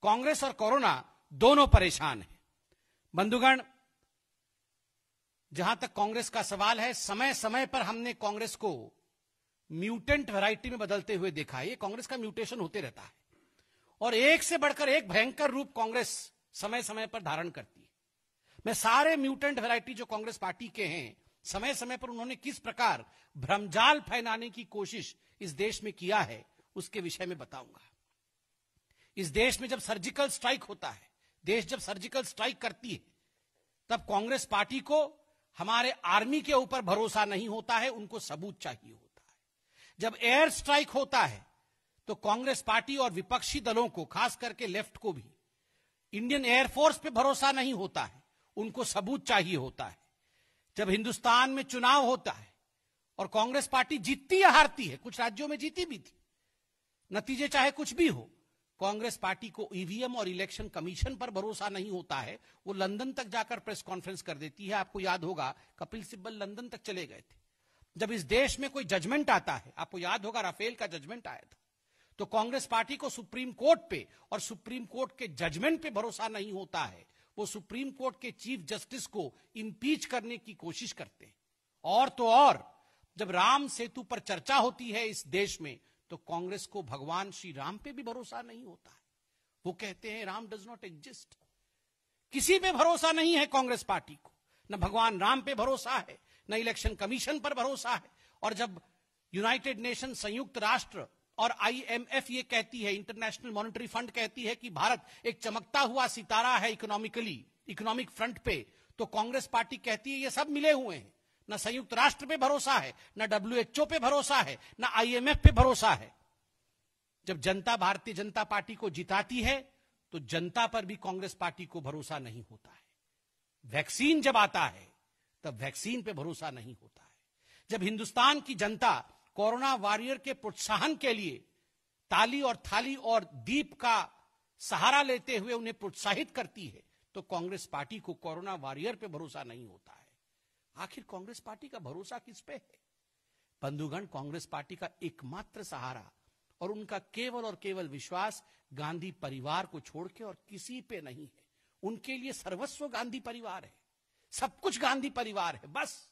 कांग्रेस और कोरोना दोनों परेशान हैं। बंधुगण, जहां तक कांग्रेस का सवाल है, समय समय पर हमने कांग्रेस को म्यूटेंट वैरायटी में बदलते हुए देखा है। ये कांग्रेस का म्यूटेशन होते रहता है और एक से बढ़कर एक भयंकर रूप कांग्रेस समय समय पर धारण करती है। मैं सारे म्यूटेंट वैरायटी जो कांग्रेस पार्टी के हैं, समय समय पर उन्होंने किस प्रकार भ्रमजाल फैलाने की कोशिश इस देश में किया है, उसके विषय में बताऊंगा। इस देश में जब सर्जिकल स्ट्राइक होता है, देश जब सर्जिकल स्ट्राइक करती है, तब कांग्रेस पार्टी को हमारे आर्मी के ऊपर भरोसा नहीं होता है, उनको सबूत चाहिए होता है। जब एयर स्ट्राइक होता है तो कांग्रेस पार्टी और विपक्षी दलों को, खास करके लेफ्ट को भी, इंडियन एयरफोर्स पे भरोसा नहीं होता है, उनको सबूत चाहिए होता है। जब हिंदुस्तान में चुनाव होता है और कांग्रेस पार्टी जीतती या हारती है, कुछ राज्यों में जीती भी थी, नतीजे चाहे कुछ भी हो, कांग्रेस पार्टी को ईवीएम और इलेक्शन कमीशन पर भरोसा नहीं होता है। वो लंदन तक जाकर प्रेस कॉन्फ्रेंस कर देती है। आपको याद होगा, कपिल सिब्बल लंदन तक चले गए थे। जब इस देश में कोई जजमेंट आता है, आपको याद होगा राफेल का जजमेंट आया था, तो कांग्रेस पार्टी को सुप्रीम कोर्ट पे और सुप्रीम कोर्ट के जजमेंट पे भरोसा नहीं होता है। वो सुप्रीम कोर्ट के चीफ जस्टिस को इंपीच करने की कोशिश करते हैं। और तो और, जब राम सेतु पर चर्चा होती है इस देश में, तो कांग्रेस को भगवान श्री राम पे भी भरोसा नहीं होता है। वो कहते हैं राम डज नॉट एग्जिस्ट। किसी पे भरोसा नहीं है कांग्रेस पार्टी को, न भगवान राम पे भरोसा है, न इलेक्शन कमीशन पर भरोसा है। और जब यूनाइटेड नेशन, संयुक्त राष्ट्र और आईएमएफ ये कहती है, इंटरनेशनल मॉनेटरी फंड कहती है कि भारत एक चमकता हुआ सितारा है इकोनॉमिक फ्रंट पे, तो कांग्रेस पार्टी कहती है ये सब मिले हुए हैं। न संयुक्त राष्ट्र पे भरोसा है, न डब्ल्यूएचओ पे भरोसा है, न आईएमएफ पे भरोसा है। जब जनता भारतीय जनता पार्टी को जिताती है तो जनता पर भी कांग्रेस पार्टी को भरोसा नहीं होता है। वैक्सीन जब आता है तब वैक्सीन पे भरोसा नहीं होता है। जब हिंदुस्तान की जनता कोरोना वॉरियर के प्रोत्साहन के लिए ताली और थाली और दीप का सहारा लेते हुए उन्हें प्रोत्साहित करती है, तो कांग्रेस पार्टी को कोरोना वॉरियर पे भरोसा नहीं होता है। आखिर कांग्रेस पार्टी का भरोसा किस पे है? बंधुगण, कांग्रेस पार्टी का एकमात्र सहारा और उनका केवल और केवल विश्वास गांधी परिवार को छोड़ के और किसी पे नहीं है। उनके लिए सर्वस्व गांधी परिवार है, सब कुछ गांधी परिवार है, बस।